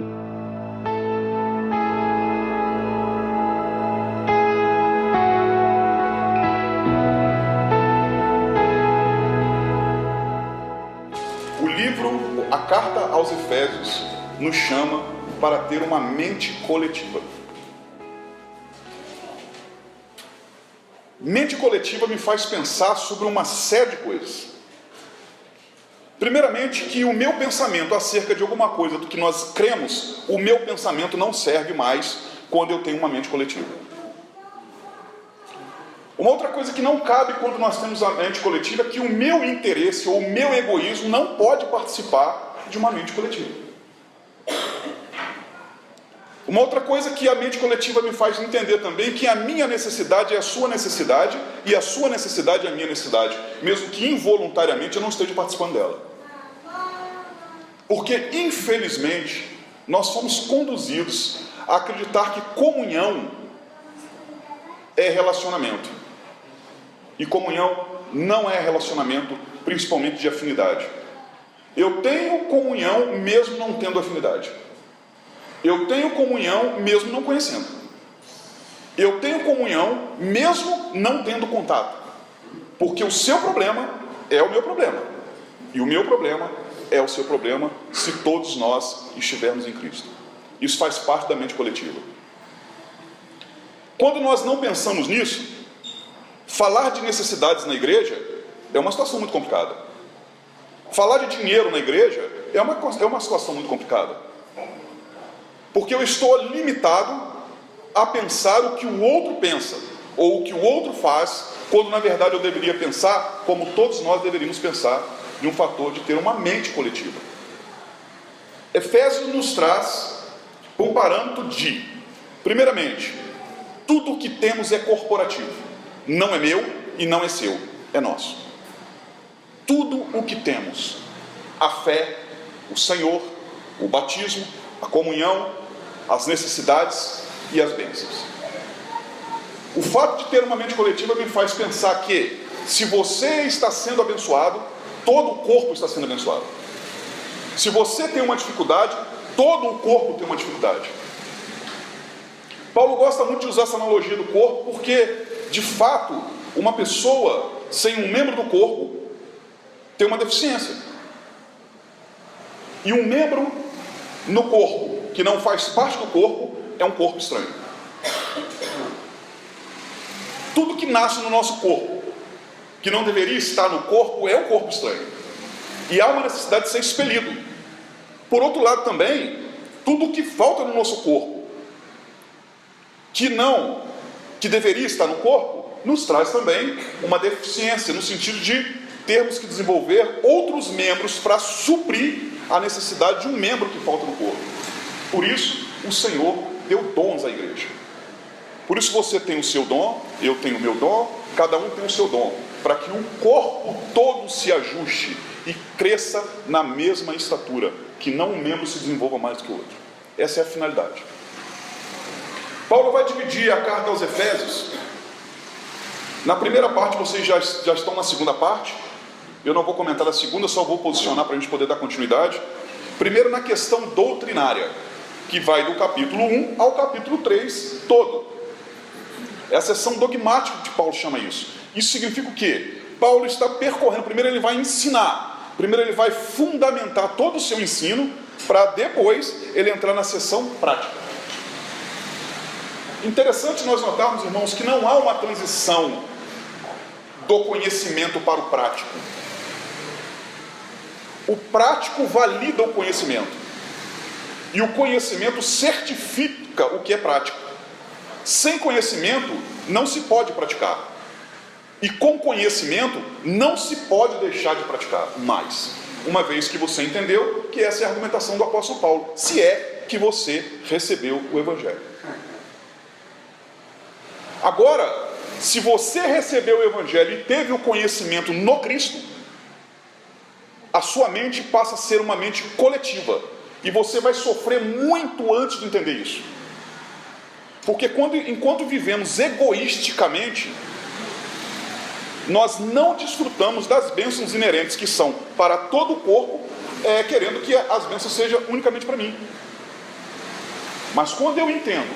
A carta aos Efésios nos chama para ter uma mente coletiva. Mente coletiva me faz pensar sobre uma série de coisas. Primeiramente, que o meu pensamento acerca de alguma coisa do que nós cremos, o meu pensamento não serve mais quando eu tenho uma mente coletiva. Uma outra coisa que não cabe quando nós temos a mente coletiva é que o meu interesse ou o meu egoísmo não pode participar de uma mente coletiva. Uma outra coisa que a mente coletiva me faz entender também é que a minha necessidade é a sua necessidade e a sua necessidade é a minha necessidade, mesmo que involuntariamente eu não esteja participando dela. Porque, infelizmente, nós fomos conduzidos a acreditar que comunhão é relacionamento. E comunhão não é relacionamento, principalmente de afinidade. Eu tenho comunhão mesmo não tendo afinidade. Eu tenho comunhão mesmo não conhecendo. Eu tenho comunhão mesmo não tendo contato. Porque o seu problema é o meu problema. E o meu problema é o seu problema se todos nós estivermos em Cristo. Isso faz parte da mente coletiva. Quando nós não pensamos nisso, falar de necessidades na igreja é uma situação muito complicada. Falar de dinheiro na igreja é uma situação muito complicada. Porque eu estou limitado a pensar o que o outro pensa, ou o que o outro faz, quando na verdade eu deveria pensar como todos nós deveríamos pensar, de um fator de ter uma mente coletiva. Efésios nos traz um parâmetro de, primeiramente, tudo o que temos é corporativo. Não é meu e não é seu, é nosso. Tudo o que temos, a fé, o Senhor, o batismo, a comunhão, as necessidades e as bênçãos. O fato de ter uma mente coletiva me faz pensar que, se você está sendo abençoado, todo o corpo está sendo abençoado. Se você tem uma dificuldade, todo o corpo tem uma dificuldade. Paulo gosta muito de usar essa analogia do corpo, porque, de fato, uma pessoa sem um membro do corpo tem uma deficiência. E um membro no corpo, que não faz parte do corpo, é um corpo estranho. Tudo que nasce no nosso corpo, que não deveria estar no corpo, é um corpo estranho. E há uma necessidade de ser expelido. Por outro lado também, tudo que falta no nosso corpo, que deveria estar no corpo, nos traz também uma deficiência, no sentido de termos que desenvolver outros membros para suprir a necessidade de um membro que falta no corpo. Por isso, o Senhor deu dons à igreja. Por isso você tem o seu dom, eu tenho o meu dom, cada um tem o seu dom, para que o corpo todo se ajuste e cresça na mesma estatura, que não um membro se desenvolva mais do que o outro. Essa é a finalidade. Paulo vai dividir a carta aos Efésios. Na primeira parte, vocês já estão na segunda parte. Eu não vou comentar a segunda, só vou posicionar para a gente poder dar continuidade. Primeiro na questão doutrinária, que vai do capítulo 1 ao capítulo 3 todo. É a seção dogmática que Paulo chama isso. Isso significa o quê? Paulo está percorrendo, primeiro ele vai ensinar, primeiro ele vai fundamentar todo o seu ensino, para depois ele entrar na seção prática. Interessante nós notarmos, irmãos, que não há uma transição do conhecimento para o prático. O prático valida o conhecimento. E o conhecimento certifica o que é prático. Sem conhecimento, não se pode praticar. E com conhecimento, não se pode deixar de praticar mais. Uma vez que você entendeu que essa é a argumentação do apóstolo Paulo. Se é que você recebeu o Evangelho. Agora, se você recebeu o Evangelho e teve o conhecimento no Cristo, a sua mente passa a ser uma mente coletiva. E você vai sofrer muito antes de entender isso. Porque enquanto vivemos egoisticamente, nós não desfrutamos das bênçãos inerentes que são para todo o corpo, querendo que as bênçãos sejam unicamente para mim. Mas quando eu entendo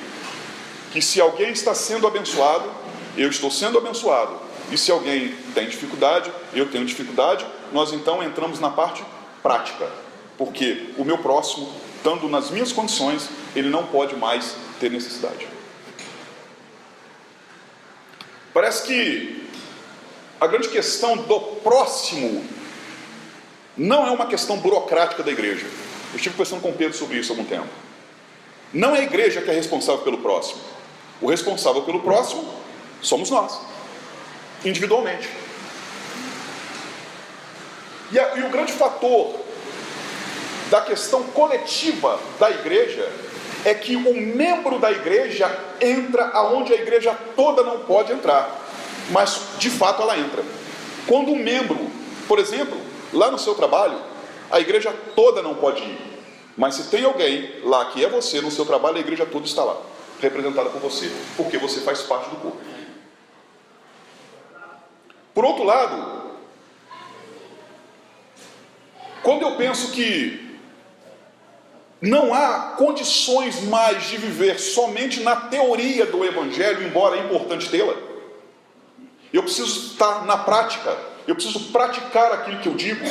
que se alguém está sendo abençoado, eu estou sendo abençoado, e se alguém tem dificuldade, eu tenho dificuldade, nós então entramos na parte prática, porque o meu próximo, estando nas minhas condições, ele não pode mais ter necessidade. Parece que a grande questão do próximo não é uma questão burocrática da igreja. Eu estive conversando com Pedro sobre isso há algum tempo. Não é a igreja que é responsável pelo próximo. O responsável pelo próximo somos nós, individualmente. E o grande fator da questão coletiva da igreja é que o membro da igreja entra aonde a igreja toda não pode entrar, mas de fato ela entra. Quando um membro, por exemplo, lá no seu trabalho, a igreja toda não pode ir, mas se tem alguém lá que é você no seu trabalho, a igreja toda está lá, representada por você, porque você faz parte do corpo. Por outro lado, quando eu penso que não há condições mais de viver somente na teoria do Evangelho, embora é importante tê-la, eu preciso estar na prática, eu preciso praticar aquilo que eu digo.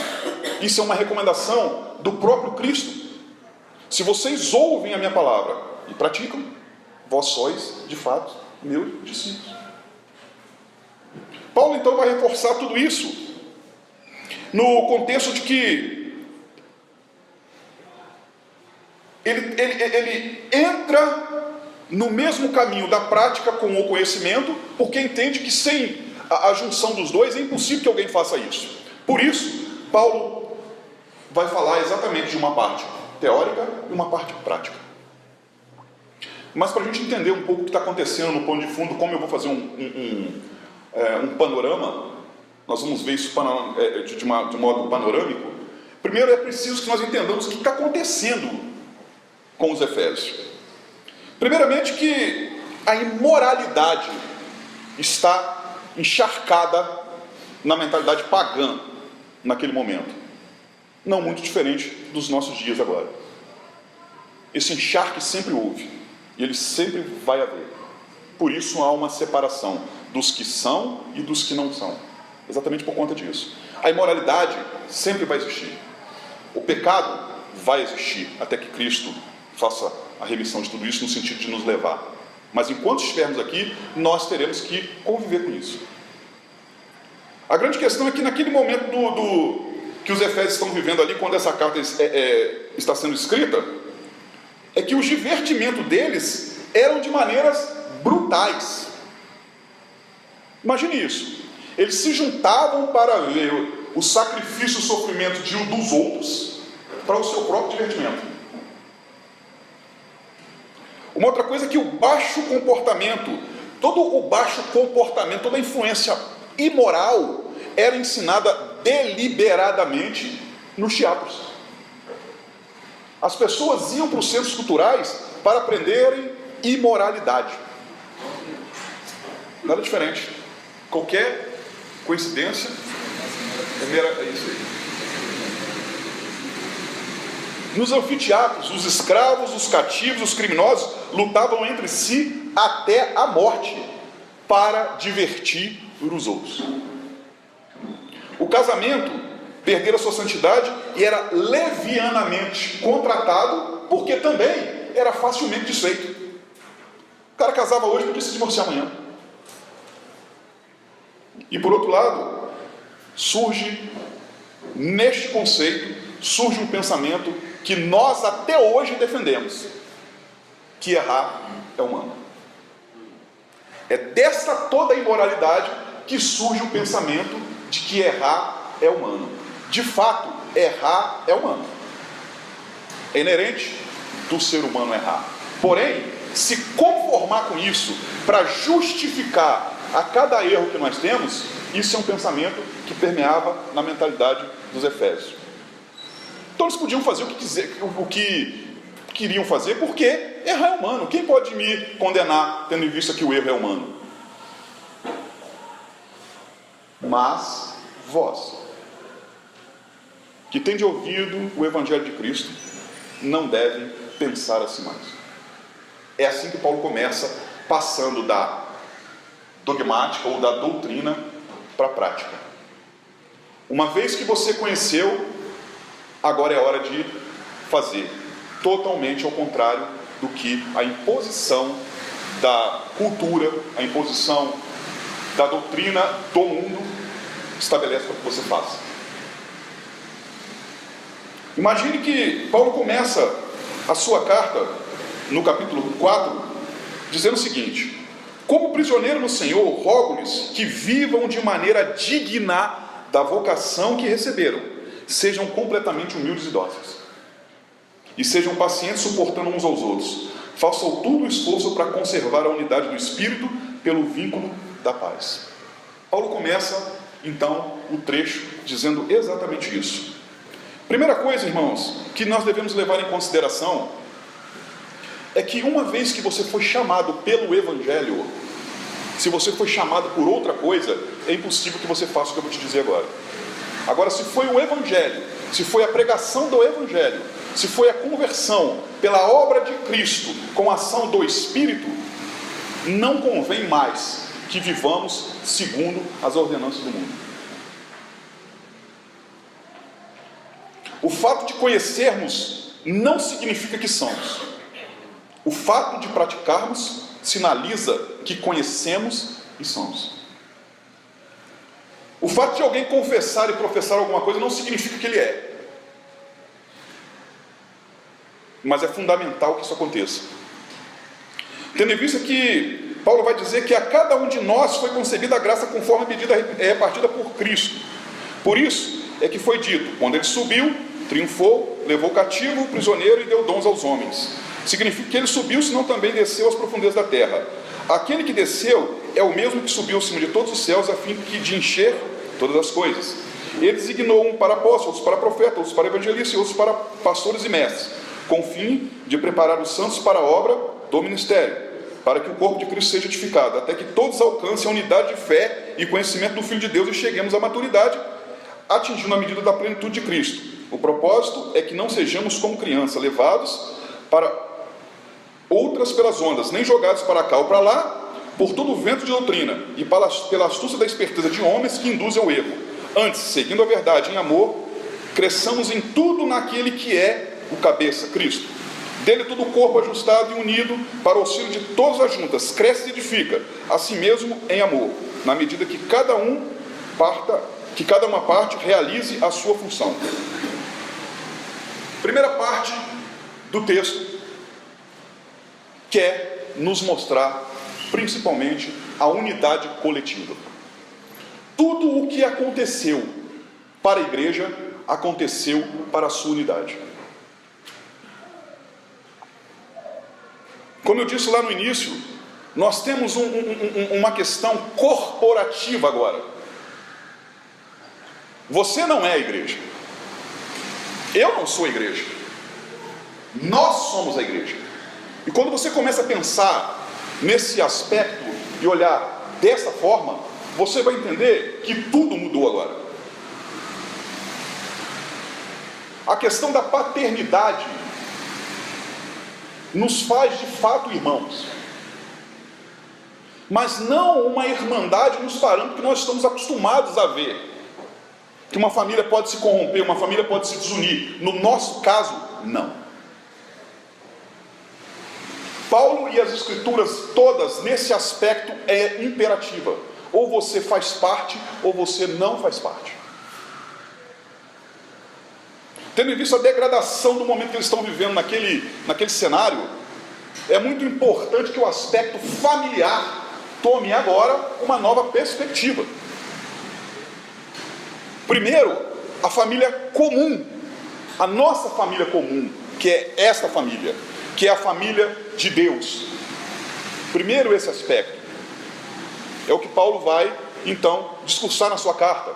Isso é uma recomendação do próprio Cristo. Se vocês ouvem a minha palavra e praticam, vós sois, de fato, meus discípulos. Paulo então vai reforçar tudo isso no contexto de que ele entra no mesmo caminho da prática com o conhecimento, porque entende que sem a junção dos dois é impossível que alguém faça isso. Por isso, Paulo vai falar exatamente de uma parte teórica e uma parte prática. Mas para a gente entender um pouco o que está acontecendo no pano de fundo, como eu vou fazer um panorama, nós vamos ver isso de modo panorâmico. Primeiro é preciso que nós entendamos o que está acontecendo com os Efésios. Primeiramente que a imoralidade está encharcada na mentalidade pagã naquele momento, não muito diferente dos nossos dias agora. Esse encharque sempre houve e ele sempre vai haver. Por isso há uma separação dos que são e dos que não são, exatamente por conta disso. A imoralidade sempre vai existir, o pecado vai existir até que Cristo faça a remissão de tudo isso no sentido de nos levar. Mas enquanto estivermos aqui, nós teremos que conviver com isso. A grande questão é que naquele momento que os Efésios estão vivendo ali, quando essa carta está sendo escrita, é que os divertimentos deles eram de maneiras brutais. Imagine isso. Eles se juntavam para ver o sacrifício e o sofrimento dos outros para o seu próprio divertimento. Uma outra coisa é que o baixo comportamento, toda a influência imoral era ensinada deliberadamente nos teatros. As pessoas iam para os centros culturais para aprenderem imoralidade. Nada diferente. Qualquer coincidência é isso aí. Nos anfiteatros, os escravos, os cativos, os criminosos lutavam entre si até a morte para divertir os outros. O casamento perdera sua santidade e era levianamente contratado, porque também era facilmente desfeito. O cara casava hoje e podia se divorciar amanhã. E por outro lado, neste conceito, surge um pensamento que nós até hoje defendemos, que errar é humano. É dessa toda a imoralidade que surge o pensamento de que errar é humano. De fato, errar é humano. É inerente do ser humano errar. Porém, se conformar com isso para justificar a cada erro que nós temos, isso é um pensamento que permeava na mentalidade dos Efésios. Então eles podiam fazer o que queriam fazer, porque errar é humano. Quem pode me condenar tendo em vista que o erro é humano? Mas vós, que tende ouvido o Evangelho de Cristo, não devem pensar assim mais. É assim que Paulo começa, passando da dogmática ou da doutrina para a prática. Uma vez que você conheceu, agora é hora de fazer. Totalmente ao contrário do que a imposição da cultura, a imposição da doutrina do mundo estabelece para que você faça. Imagine que Paulo começa a sua carta, no capítulo 4, dizendo o seguinte: como prisioneiro no Senhor, rogo-lhes que vivam de maneira digna da vocação que receberam, sejam completamente humildes e dóceis, e sejam pacientes, suportando uns aos outros. Façam todo o esforço para conservar a unidade do Espírito pelo vínculo da paz. Paulo começa, então, o trecho dizendo exatamente isso. Primeira coisa, irmãos, que nós devemos levar em consideração é que uma vez que você foi chamado pelo Evangelho, se você foi chamado por outra coisa, é impossível que você faça o que eu vou te dizer agora. Agora, se foi o Evangelho, se foi a pregação do Evangelho, se foi a conversão pela obra de Cristo com a ação do Espírito, não convém mais que vivamos segundo as ordenanças do mundo. O fato de conhecermos não significa que somos. O fato de praticarmos sinaliza que conhecemos e somos. O fato de alguém confessar e professar alguma coisa não significa que ele é. Mas é fundamental que isso aconteça. Tendo em vista que Paulo vai dizer que a cada um de nós foi concebida a graça conforme a medida repartida por Cristo. Por isso é que foi dito: quando ele subiu, triunfou, levou cativo o prisioneiro e deu dons aos homens. Significa que ele subiu, senão também desceu às profundezas da terra. Aquele que desceu é o mesmo que subiu acima de todos os céus, a fim de encher todas as coisas. Ele designou um para apóstolos, para profetas, outros para evangelistas e outros para pastores e mestres, com o fim de preparar os santos para a obra do ministério, para que o corpo de Cristo seja edificado, até que todos alcancem a unidade de fé e conhecimento do Filho de Deus e cheguemos à maturidade, atingindo a medida da plenitude de Cristo. O propósito é que não sejamos como crianças, levados para outras pelas ondas, nem jogados para cá ou para lá, por todo o vento de doutrina, e pela astúcia da esperteza de homens que induzem ao erro. Antes, seguindo a verdade em amor, cresçamos em tudo naquele que é o cabeça, Cristo. Dele todo o corpo ajustado e unido para o auxílio de todas as juntas, cresce e edifica, a si mesmo em amor, na medida que cada uma parte realize a sua função. Primeira parte do texto quer nos mostrar principalmente a unidade coletiva. Tudo o que aconteceu para a igreja aconteceu para a sua unidade. Como eu disse lá no início, nós temos uma questão corporativa agora. Você não é a igreja. Eu não sou a igreja. Nós somos a igreja. E quando você começa a pensar nesse aspecto e olhar dessa forma, você vai entender que tudo mudou agora. A questão da paternidade nos faz de fato irmãos, mas não uma irmandade nos parâmetros que nós estamos acostumados a ver, que uma família pode se corromper, uma família pode se desunir. No nosso caso, não. Paulo e as escrituras todas nesse aspecto é imperativa: ou você faz parte ou você não faz parte. Tendo em vista a degradação do momento que eles estão vivendo naquele cenário, é muito importante que o aspecto familiar tome agora uma nova perspectiva. Primeiro, a família comum, a nossa família comum, que é esta família, que é a família de Deus. Primeiro esse aspecto é o que Paulo vai então discursar na sua carta.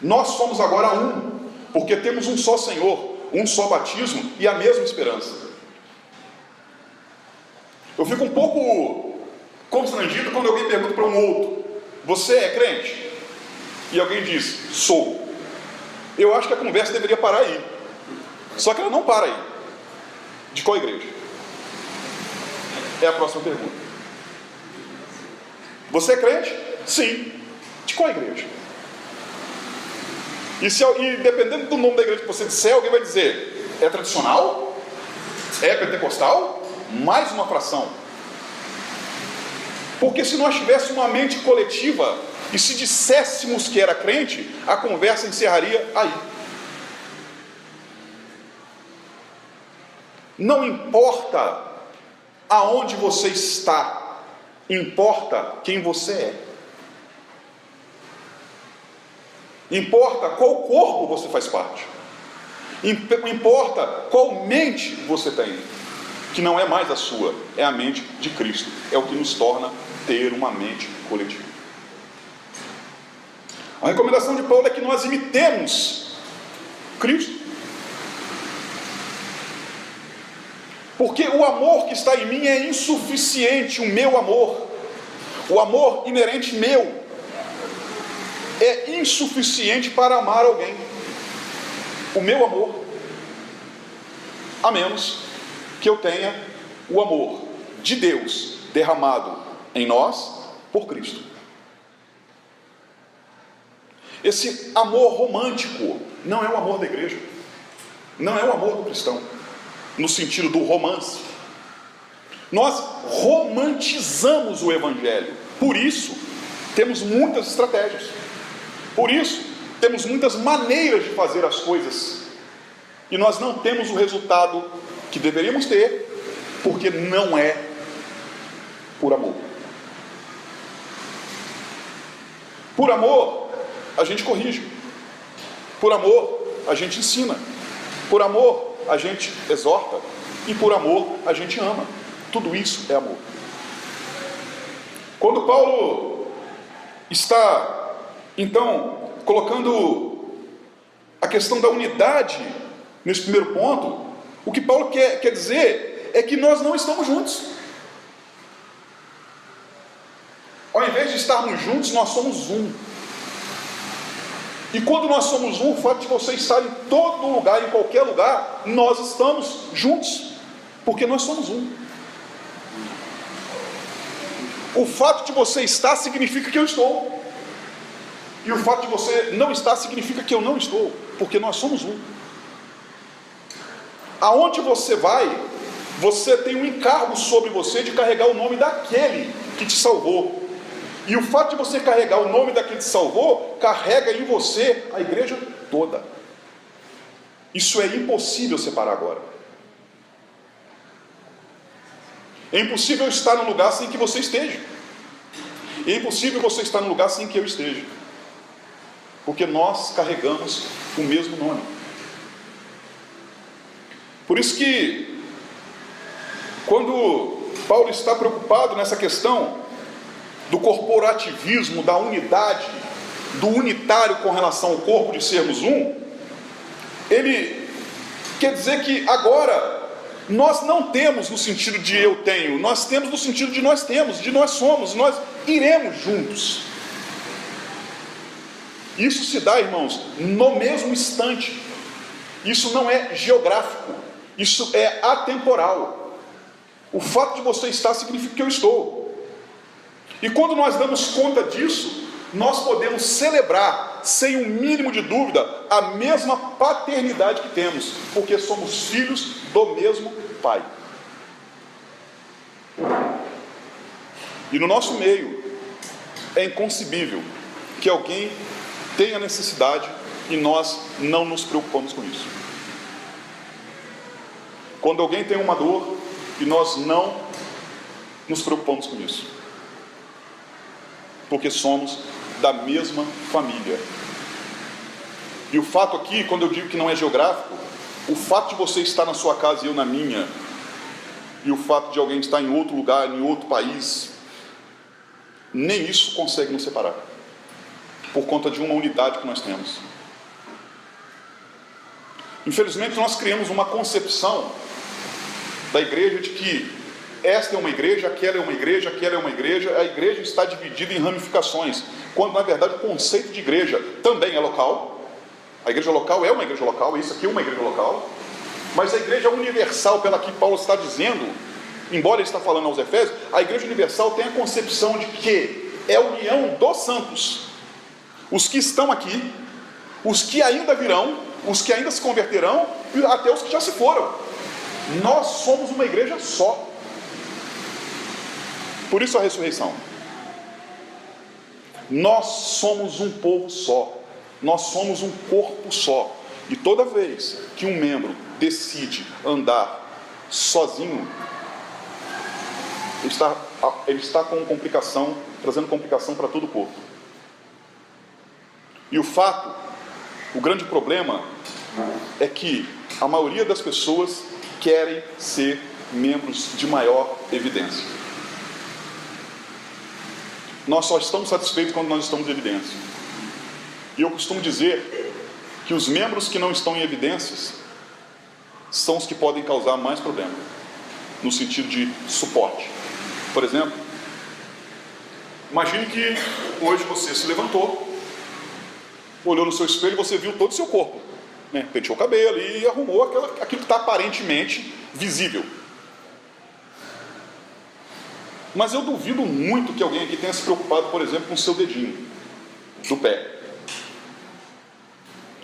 Nós somos agora um, porque temos um só Senhor, um só batismo e a mesma esperança. Eu fico um pouco constrangido quando alguém pergunta para um outro: você é crente? E alguém diz: sou. Eu acho que a conversa deveria parar aí. Só que ela não para aí. De qual igreja? É a próxima pergunta. Você é crente? Sim. De qual igreja? E dependendo do nome da igreja que você disser, alguém vai dizer: é tradicional? É pentecostal? Mais uma fração. Porque se nós tivéssemos uma mente coletiva e se disséssemos que era crente, a conversa encerraria aí. Não importa aonde você está, importa quem você é. Importa qual corpo você faz parte. Importa qual mente você tem, que não é mais a sua, é a mente de Cristo. É o que nos torna ter uma mente coletiva. A recomendação de Paulo é que nós imitemos Cristo. Porque o amor que está em mim é insuficiente, o meu amor. O amor inerente meu é insuficiente para amar alguém. O meu amor. A menos que eu tenha o amor de Deus derramado em nós por Cristo. Esse amor romântico não é o amor da igreja. Não é o amor do cristão, no sentido do romance. Nós romantizamos o Evangelho. Por isso, temos muitas estratégias. Por isso, temos muitas maneiras de fazer as coisas. E nós não temos o resultado que deveríamos ter, porque não é por amor. Por amor, a gente corrige. Por amor, a gente ensina. Por amor, a gente exorta. E por amor, a gente ama. Tudo isso é amor. Quando Paulo está, então, colocando a questão da unidade nesse primeiro ponto, o que Paulo quer dizer é que nós não estamos juntos. Ao invés de estarmos juntos, nós somos um. E quando nós somos um, o fato de você estar em todo lugar, em qualquer lugar, nós estamos juntos, porque nós somos um. O fato de você estar significa que eu estou. E o fato de você não estar significa que eu não estou, porque nós somos um. Aonde você vai, você tem um encargo sobre você de carregar o nome daquele que te salvou. E o fato de você carregar o nome daquele que te salvou, carrega em você a igreja toda. Isso é impossível separar agora. É impossível estar num lugar sem que você esteja. É impossível você estar num lugar sem que eu esteja. Porque nós carregamos o mesmo nome. Por isso que, quando Paulo está preocupado nessa questão do corporativismo, da unidade, do unitário com relação ao corpo de sermos um, ele quer dizer que agora nós não temos no sentido de eu tenho, nós temos no sentido de nós temos, de nós somos, nós iremos juntos. Isso se dá, irmãos, no mesmo instante. Isso não é geográfico, isso é atemporal. O fato de você estar significa que eu estou. E quando nós damos conta disso, nós podemos celebrar, sem um mínimo de dúvida, a mesma paternidade que temos, porque somos filhos do mesmo Pai. E no nosso meio, é inconcebível que alguém tenha necessidade e nós não nos preocupamos com isso. Quando alguém tem uma dor e nós não nos preocupamos com isso, porque somos da mesma família. E o fato aqui, quando eu digo que não é geográfico, o fato de você estar na sua casa e eu na minha, e o fato de alguém estar em outro lugar, em outro país, nem isso consegue nos separar, por conta de uma unidade que nós temos. Infelizmente nós criamos uma concepção da igreja de que esta é uma igreja, aquela é uma igreja, aquela é uma igreja, a igreja está dividida em ramificações, quando na verdade o conceito de igreja também é local. A igreja local é uma igreja local, isso aqui é uma igreja local, mas a igreja universal, pela que Paulo está dizendo, embora ele está falando aos Efésios, a Igreja Universal tem a concepção de que é a união dos santos. Os que estão aqui, os que ainda virão, os que ainda se converterão, e até os que já se foram. Nós somos uma igreja só. Por isso a ressurreição. Nós somos um povo só. Nós somos um corpo só. E toda vez que um membro decide andar sozinho, ele está com complicação, trazendo complicação para todo o corpo. E o grande problema é que a maioria das pessoas querem ser membros de maior evidência. Nós só estamos satisfeitos quando nós estamos em evidência. E eu costumo dizer que os membros que não estão em evidências são os que podem causar mais problema, no sentido de suporte. Por exemplo, imagine que hoje você se levantou, olhou no seu espelho e você viu todo o seu corpo, né? Penteou o cabelo e arrumou aquilo que está aparentemente visível. Mas eu duvido muito que alguém aqui tenha se preocupado, por exemplo, com o seu dedinho do pé.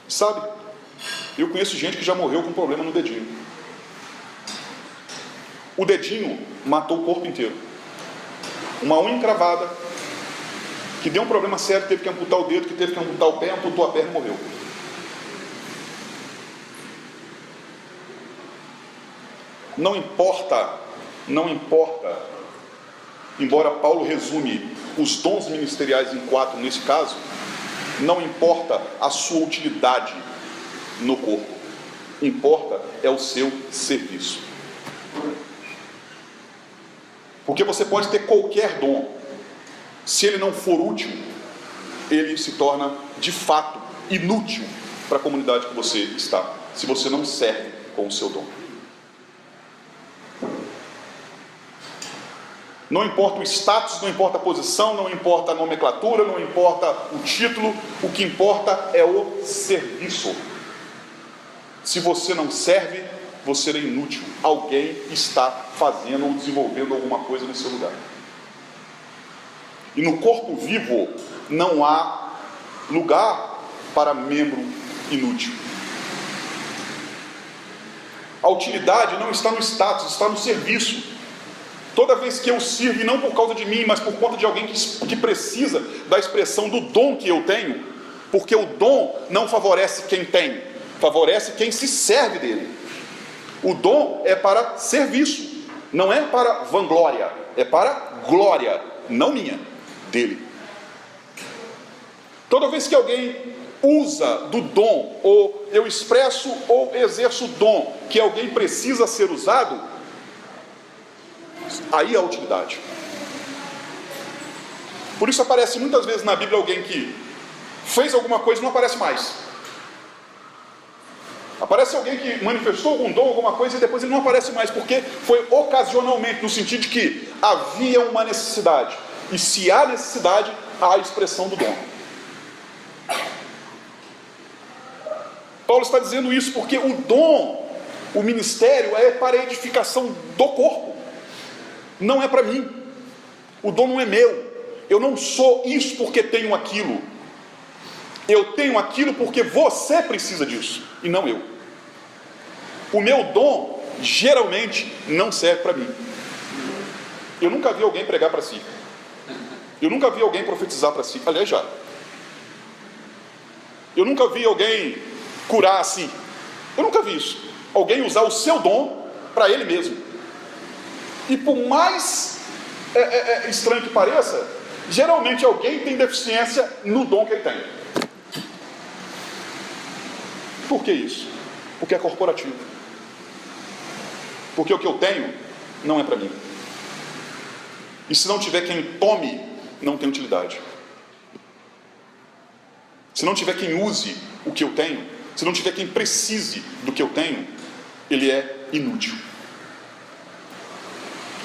Sabe, eu conheço gente que já morreu com problema no dedinho. O dedinho matou o corpo inteiro. Uma unha encravada, que deu um problema sério, teve que amputar o dedo, que teve que amputar o pé, amputou a perna e morreu. Não importa, embora Paulo resume os dons ministeriais em 4 nesse caso, não importa a sua utilidade no corpo, importa é o seu serviço. Porque você pode ter qualquer dom, se ele não for útil, ele se torna de fato inútil para a comunidade que você está, se você não serve com o seu dom. Não importa o status, não importa a posição, não importa a nomenclatura, não importa o título, o que importa é o serviço. Se você não serve, você é inútil. Alguém está fazendo ou desenvolvendo alguma coisa no seu lugar. E no corpo vivo não há lugar para membro inútil. A utilidade não está no status, está no serviço. Toda vez que eu sirvo, e não por causa de mim, mas por conta de alguém que precisa da expressão do dom que eu tenho, porque o dom não favorece quem tem, favorece quem se serve dele. O dom é para serviço, não é para vanglória, é para glória, não minha, dele. Toda vez que alguém usa do dom, ou eu expresso ou exerço o dom que alguém precisa ser usado, aí é a utilidade. Por isso aparece muitas vezes na Bíblia alguém que fez alguma coisa e não aparece mais. Aparece alguém que manifestou algum dom, alguma coisa, e depois ele não aparece mais, porque foi ocasionalmente, no sentido de que havia uma necessidade. E se há necessidade, há a expressão do dom. Paulo está dizendo isso porque o dom, o ministério, é para a edificação do corpo. Não é para mim. O dom não é meu. Eu não sou isso porque tenho aquilo. Eu tenho aquilo porque você precisa disso, e não eu. O meu dom, geralmente, não serve para mim. Eu nunca vi alguém pregar para si. Eu nunca vi alguém profetizar para si. Aliás, já. Eu nunca vi alguém curar assim. Eu nunca vi isso. Alguém usar o seu dom para ele mesmo. E por mais estranho que pareça, geralmente alguém tem deficiência no dom que ele tem. Por que isso? Porque é corporativo. Porque o que eu tenho não é para mim. E se não tiver quem tome, não tem utilidade. Se não tiver quem use o que eu tenho, se não tiver quem precise do que eu tenho, ele é inútil.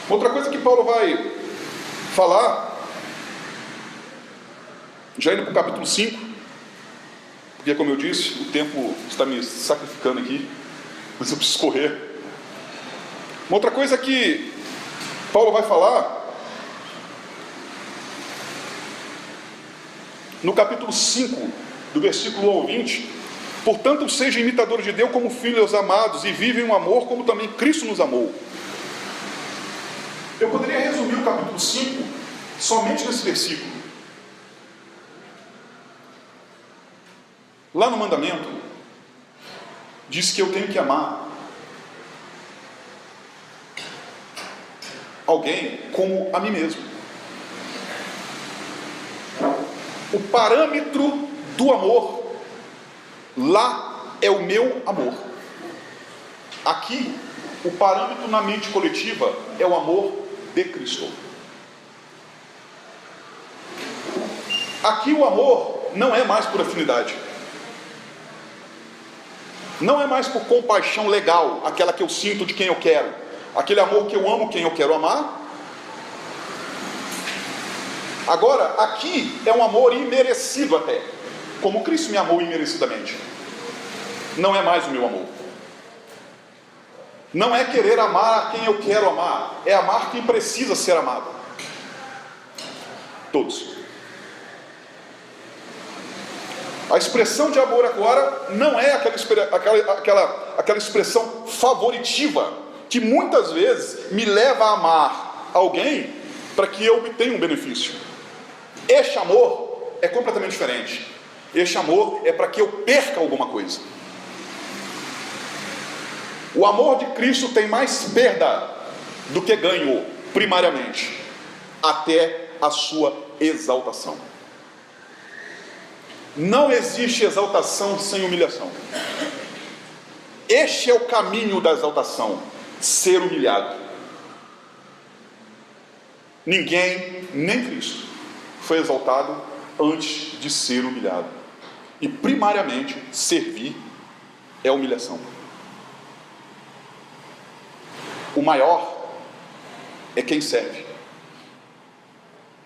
Outra coisa que Paulo vai falar, já indo para o capítulo 5, porque como eu disse, o tempo está me sacrificando aqui, mas eu preciso correr. Uma outra coisa que Paulo vai falar no capítulo 5, do versículo 1 ao 20: portanto, sejam imitadores de Deus como filhos amados, e vivem um amor como também Cristo nos amou. Eu poderia resumir o capítulo 5 somente nesse versículo. Lá no mandamento, diz que eu tenho que amar alguém como a mim mesmo. O parâmetro do amor lá é o meu amor. Aqui, o parâmetro na mente coletiva é o amor de Cristo. Aqui o amor não é mais por afinidade. Não é mais por compaixão legal, aquela que eu sinto de quem eu quero. Aquele amor que eu amo quem eu quero amar. Agora, aqui é um amor imerecido até. Como Cristo me amou imerecidamente. Não é mais o meu amor. Não é querer amar a quem eu quero amar. É amar quem precisa ser amado. Todos. A expressão de amor agora não é aquela expressão favoritiva que muitas vezes me leva a amar alguém para que eu obtenha um benefício. Este amor é completamente diferente. Este amor é para que eu perca alguma coisa. O amor de Cristo tem mais perda do que ganho, primariamente, até a sua exaltação. Não existe exaltação sem humilhação. Este é o caminho da exaltação: ser humilhado. Ninguém, nem Cristo, foi exaltado antes de ser humilhado. E primariamente, servir é humilhação. O maior é quem serve,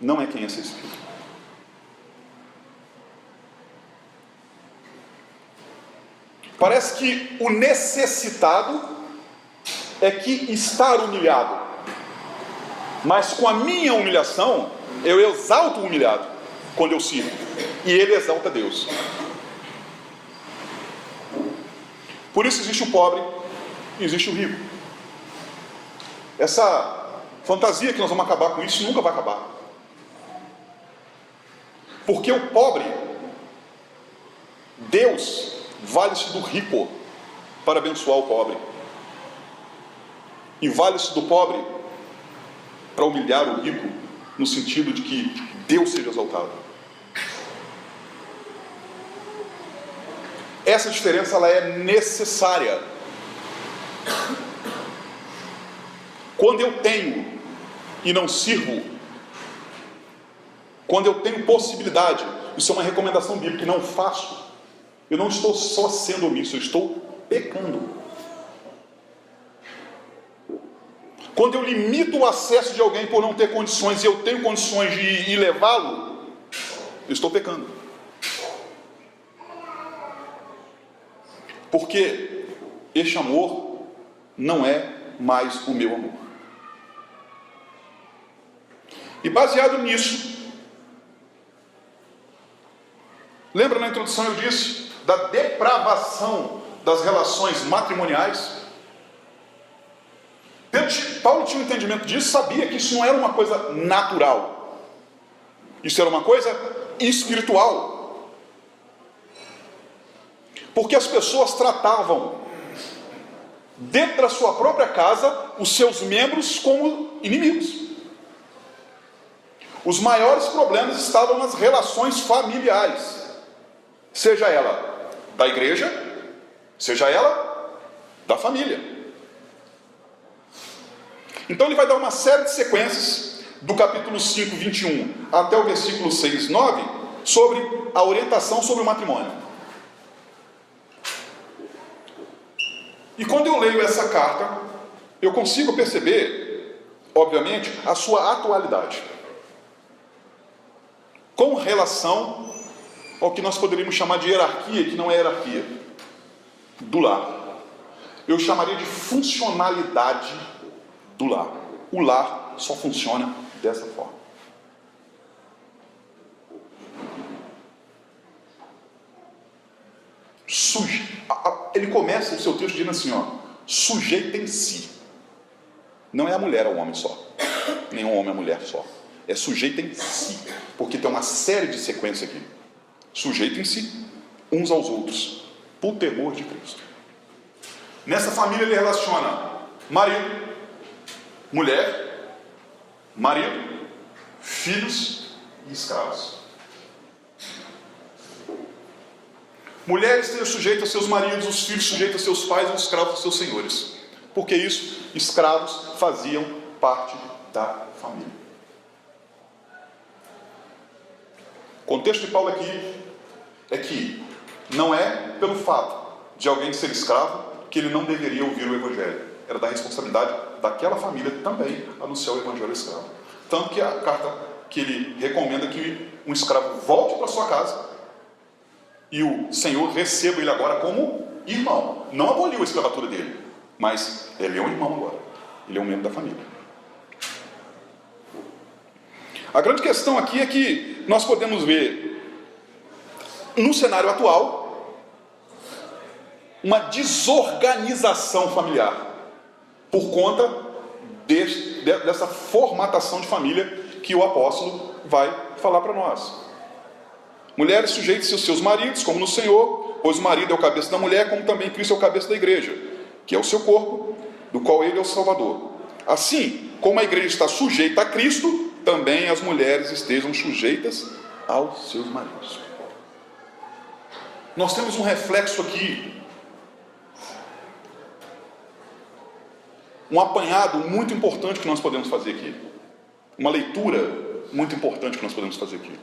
não é quem é servido. Parece que o necessitado é que estar humilhado, mas com a minha humilhação eu exalto o humilhado quando eu sirvo, e ele exalta Deus. Por isso existe o pobre e existe o rico. Essa fantasia que nós vamos acabar com isso nunca vai acabar, porque o pobre, Deus vale-se do rico para abençoar o pobre, e vale-se do pobre para humilhar o rico, no sentido de que Deus seja exaltado. Essa diferença ela é necessária. Quando eu tenho e não sirvo, quando eu tenho possibilidade, isso é uma recomendação bíblica, e não faço, eu não estou só sendo omisso, eu estou pecando. Quando eu limito o acesso de alguém por não ter condições, e eu tenho condições de ir levá-lo, eu estou pecando. Porque este amor não é mais o meu amor. E baseado nisso, lembra na introdução eu disse da depravação das relações matrimoniais? Paulo tinha um entendimento disso, sabia que isso não era uma coisa natural, isso era uma coisa espiritual, porque as pessoas tratavam dentro da sua própria casa os seus membros como inimigos. Os maiores problemas estavam nas relações familiares, seja ela da igreja, seja ela da família. Então ele vai dar uma série de sequências do capítulo 5, 21 até o versículo 6, 9, sobre a orientação sobre o matrimônio. E quando eu leio essa carta, eu consigo perceber, obviamente, a sua atualidade, com relação ao que nós poderíamos chamar de hierarquia, que não é hierarquia, do lar. Eu chamaria de funcionalidade do lar. o lar só funciona dessa forma. Ele começa o seu texto dizendo assim, sujeitem-se. Não é a mulher ao homem só, nem o homem à mulher só. É sujeitem-se, porque tem uma série de sequências aqui. Sujeitem-se uns aos outros, por temor de Cristo. Nessa família ele relaciona marido, mulher, marido, filhos e escravos. Mulheres estejam sujeitas a seus maridos, os filhos sujeitos a seus pais e os escravos a seus senhores. Porque isso, escravos faziam parte da família. O contexto de Paulo aqui é que não é pelo fato de alguém ser escravo que ele não deveria ouvir o Evangelho. Era da responsabilidade daquela família também anunciar o Evangelho escravo. Tanto que a carta que ele recomenda que um escravo volte para sua casa e o Senhor receba ele agora como irmão. Não aboliu a escravatura dele, mas ele é um irmão agora. Ele é um membro da família. A grande questão aqui é que nós podemos ver, no cenário atual, uma desorganização familiar por conta dessa formatação de família que o apóstolo vai falar para nós. Mulheres sujeitem-se aos seus maridos, como no Senhor, pois o marido é o cabeça da mulher, como também Cristo é o cabeça da igreja, que é o seu corpo, do qual ele é o Salvador. Assim, como a igreja está sujeita a Cristo, também as mulheres estejam sujeitas aos seus maridos. Nós temos um reflexo aqui, um apanhado muito importante que nós podemos fazer aqui, uma leitura muito importante que nós podemos fazer aqui.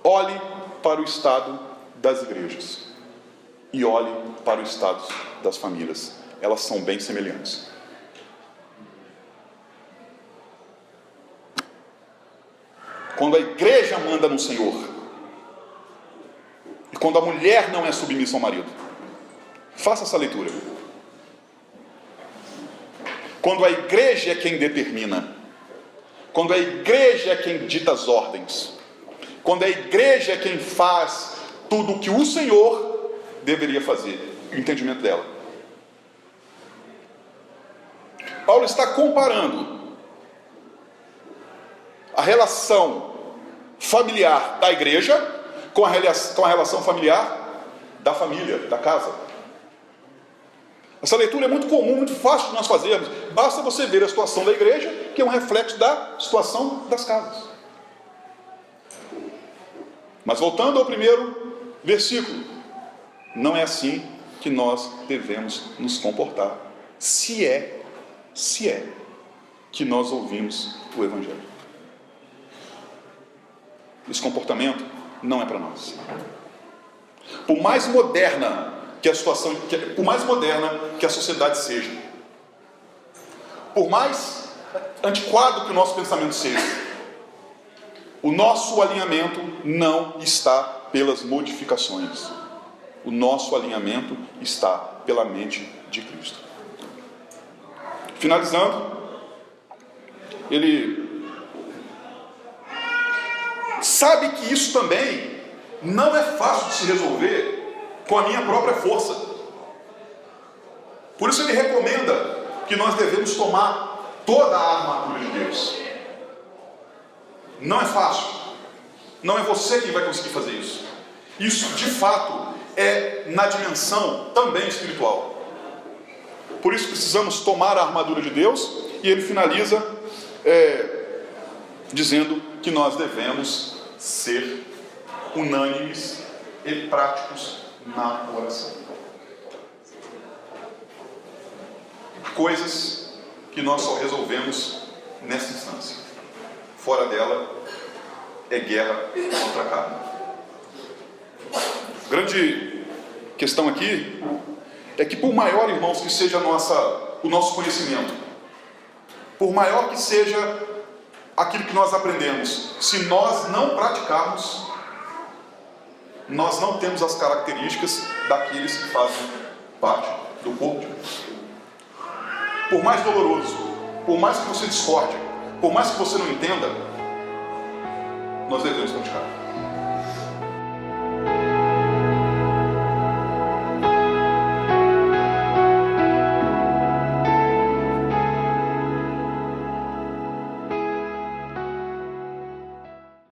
Olhe para o estado das igrejas e olhe para o estado das famílias. Elas são bem semelhantes. Quando a igreja manda no Senhor e quando a mulher não é submissa ao marido, faça essa leitura. Quando a igreja é quem determina, quando a igreja é quem dita as ordens, quando a igreja é quem faz tudo o que o Senhor deveria fazer, o entendimento dela. Paulo está comparando a relação familiar da igreja com a relação familiar da família, da casa. Essa leitura é muito comum, muito fácil de nós fazermos. Basta você ver a situação da igreja, que é um reflexo da situação das casas. Mas voltando ao primeiro versículo, não é assim que nós devemos nos comportar, se é que nós ouvimos o Evangelho. Esse comportamento não é para nós. Por mais moderna que a situação, por mais moderna que a sociedade seja, por mais antiquado que o nosso pensamento seja, o nosso alinhamento não está pelas modificações. O nosso alinhamento está pela mente de Cristo. Finalizando, ele sabe que isso também não é fácil de se resolver com a minha própria força. Por isso ele recomenda que nós devemos tomar toda a armadura de Deus. Não é fácil. Não é você que vai conseguir fazer isso. Isso, de fato, é na dimensão também espiritual. Por isso precisamos tomar a armadura de Deus. E ele finaliza dizendo que nós devemos ser unânimes e práticos na oração. Coisas que nós só resolvemos nessa instância. Fora dela é guerra contra a carne. Grande questão aqui é que, por maior, irmãos, que seja o nosso conhecimento, por maior que seja aquilo que nós aprendemos, se nós não praticarmos, nós não temos as características daqueles que fazem parte do corpo de Cristo. Por mais doloroso, por mais que você discorde, por mais que você não entenda, nós devemos praticar.